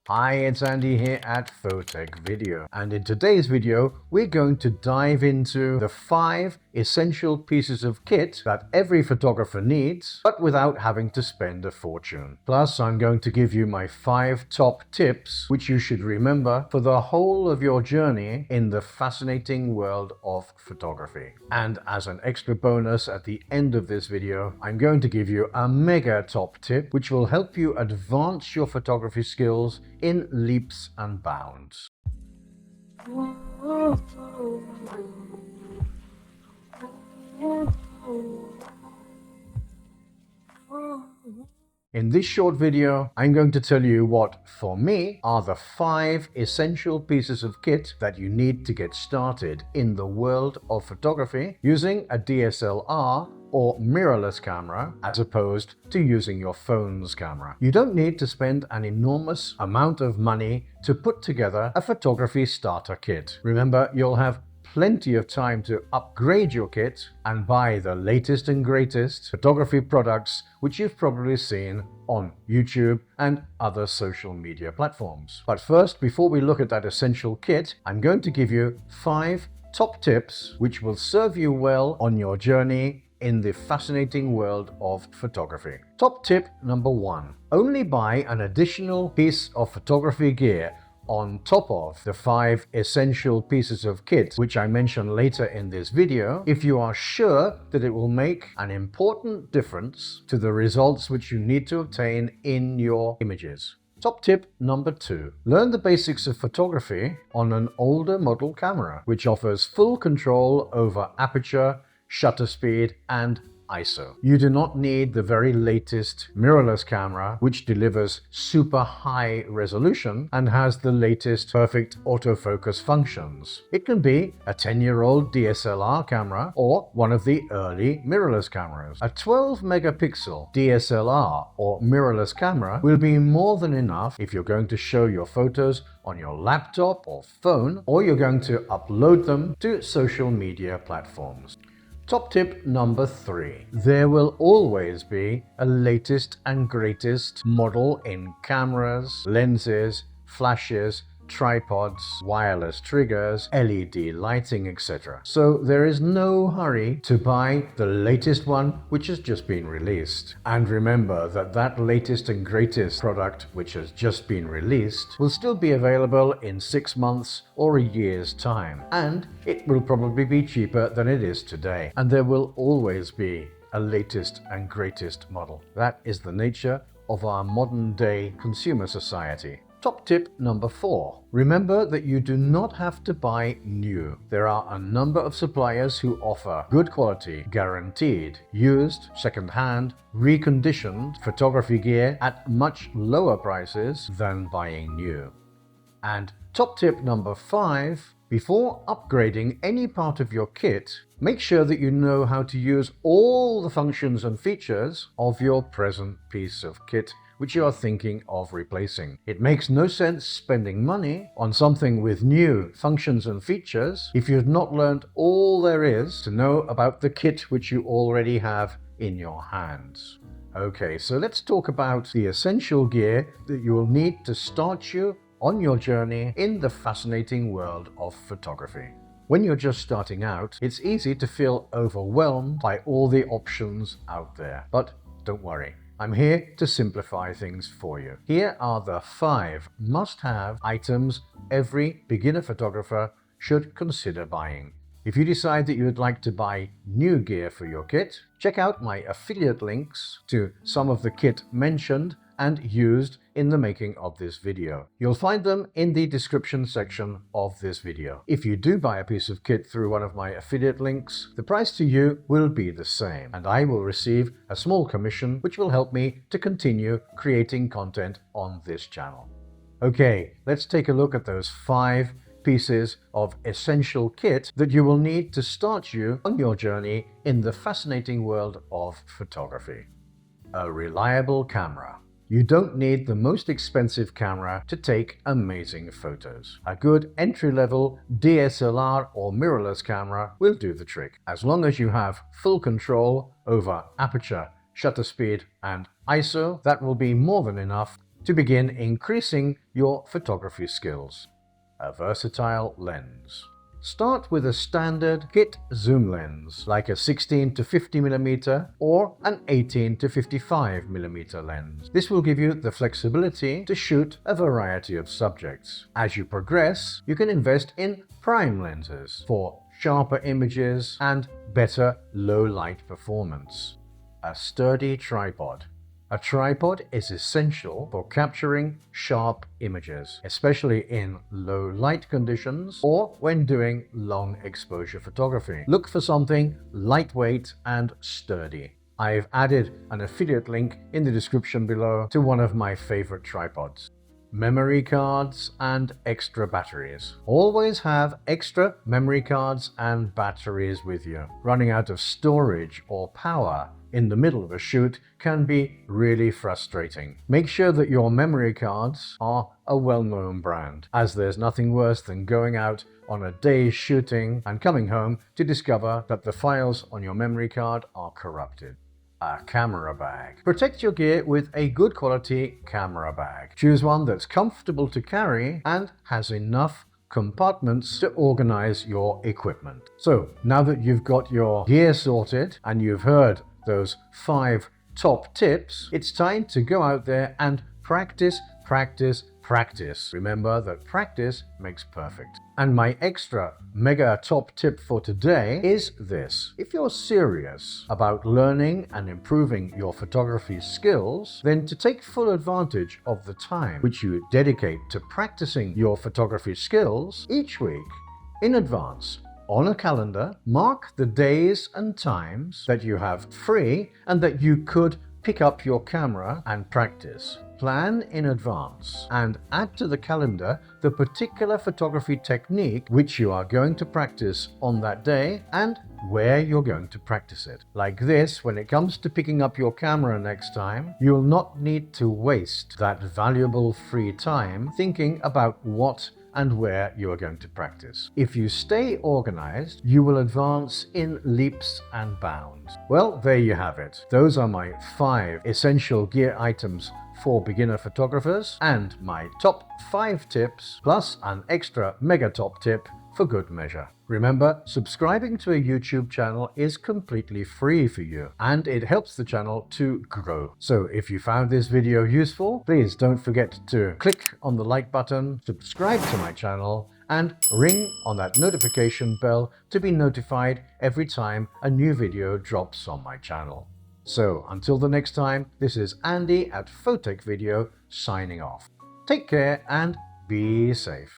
Hi, it's Andy here at Photech Video, and in today's video we're going to dive into the 5 essential pieces of kit that every photographer needs, but without having to spend a fortune. Plus, I'm going to give you my 5 top tips which you should remember for the whole of your journey in the fascinating world of photography. And as an extra bonus at the end of this video, I'm going to give you a mega top tip which will help you advance your photography skills in leaps and bounds. In this short video, I'm going to tell you what, for me, are the 5 essential pieces of kit that you need to get started in the world of photography using a DSLR or mirrorless camera as opposed to using your phone's camera. You don't need to spend an enormous amount of money to put together a photography starter kit. Remember, you'll have plenty of time to upgrade your kit and buy the latest and greatest photography products which you've probably seen on YouTube and other social media platforms. But first, before we look at that essential kit, I'm going to give you 5 top tips which will serve you well on your journey in the fascinating world of photography. Top tip number 1. Only buy an additional piece of photography gear on top of the 5 essential pieces of kit which I mention later in this video if you are sure that it will make an important difference to the results which you need to obtain in your images. Top tip number 2. Learn the basics of photography on an older model camera which offers full control over aperture, shutter speed and ISO. You do not need the very latest mirrorless camera which delivers super high resolution and has the latest perfect autofocus functions. It can be a 10-year-old DSLR camera or one of the early mirrorless cameras. A 12 megapixel DSLR or mirrorless camera will be more than enough if you're going to show your photos on your laptop or phone, or you're going to upload them to social media platforms. Top tip number 3. There will always be a latest and greatest model in cameras, lenses, flashes, tripods, wireless triggers, LED lighting, etc. So there is no hurry to buy the latest one which has just been released. And remember that that latest and greatest product which has just been released will still be available in 6 months or a year's time, and it will probably be cheaper than it is today. And there will always be a latest and greatest model. That is the nature of our modern day consumer society. Top tip number 4. Remember that you do not have to buy new. There are a number of suppliers who offer good quality, guaranteed, used, second-hand, reconditioned photography gear at much lower prices than buying new. And top tip number 5. Before upgrading any part of your kit, make sure that you know how to use all the functions and features of your present piece of kit which you are thinking of replacing. It makes no sense spending money on something with new functions and features if you've not learned all there is to know about the kit which you already have in your hands. Okay, so let's talk about the essential gear that you will need to start you on your journey in the fascinating world of photography. When you're just starting out, it's easy to feel overwhelmed by all the options out there. But don't worry, I'm here to simplify things for you. Here are the 5 must-have items every beginner photographer should consider buying. If you decide that you would like to buy new gear for your kit, check out my affiliate links to some of the kit mentioned and used in the making of this video. You'll find them in the description section of this video. If you do buy a piece of kit through one of my affiliate links, the price to you will be the same, and I will receive a small commission which will help me to continue creating content on this channel. Okay, let's take a look at those 5 pieces of essential kit that you will need to start you on your journey in the fascinating world of photography. A reliable camera. You don't need the most expensive camera to take amazing photos. A good entry-level DSLR or mirrorless camera will do the trick. As long as you have full control over aperture, shutter speed and ISO, that will be more than enough to begin increasing your photography skills. A versatile lens. Start with a standard kit zoom lens like a 16 to 50mm or an 18 to 55mm lens. This will give you the flexibility to shoot a variety of subjects. As you progress, you can invest in prime lenses for sharper images and better low light performance. A sturdy tripod. A tripod is essential for capturing sharp images, especially in low light conditions or when doing long exposure photography. Look for something lightweight and sturdy. I've added an affiliate link in the description below to one of my favorite tripods. Memory cards and extra batteries. Always have extra memory cards and batteries with you. Running out of storage or power in the middle of a shoot can be really frustrating. Make sure that your memory cards are a well-known brand, as there's nothing worse than going out on a day's shooting and coming home to discover that the files on your memory card are corrupted. A camera bag. Protect your gear with a good quality camera bag. Choose one that's comfortable to carry and has enough compartments to organize your equipment. So now that you've got your gear sorted and you've heard those 5 top tips, it's time to go out there and practice. Remember that practice makes perfect. And my extra mega top tip for today is this. If you're serious about learning and improving your photography skills, then to take full advantage of the time which you dedicate to practicing your photography skills, each week in advance, on a calendar, mark the days and times that you have free and that you could pick up your camera and practice. Plan in advance and add to the calendar the particular photography technique which you are going to practice on that day and where you're going to practice it. Like this, when it comes to picking up your camera next time, you'll not need to waste that valuable free time thinking about what and where you are going to practice. If you stay organized, you will advance in leaps and bounds. Well, there you have it. Those are my 5 essential gear items for beginner photographers and my top 5 tips plus an extra mega top tip for good measure. Remember, subscribing to a YouTube channel is completely free for you and it helps the channel to grow. So if you found this video useful, please don't forget to click on the like button, subscribe to my channel and ring on that notification bell to be notified every time a new video drops on my channel. So until the next time, this is Andy at Photech Video signing off. Take care and be safe.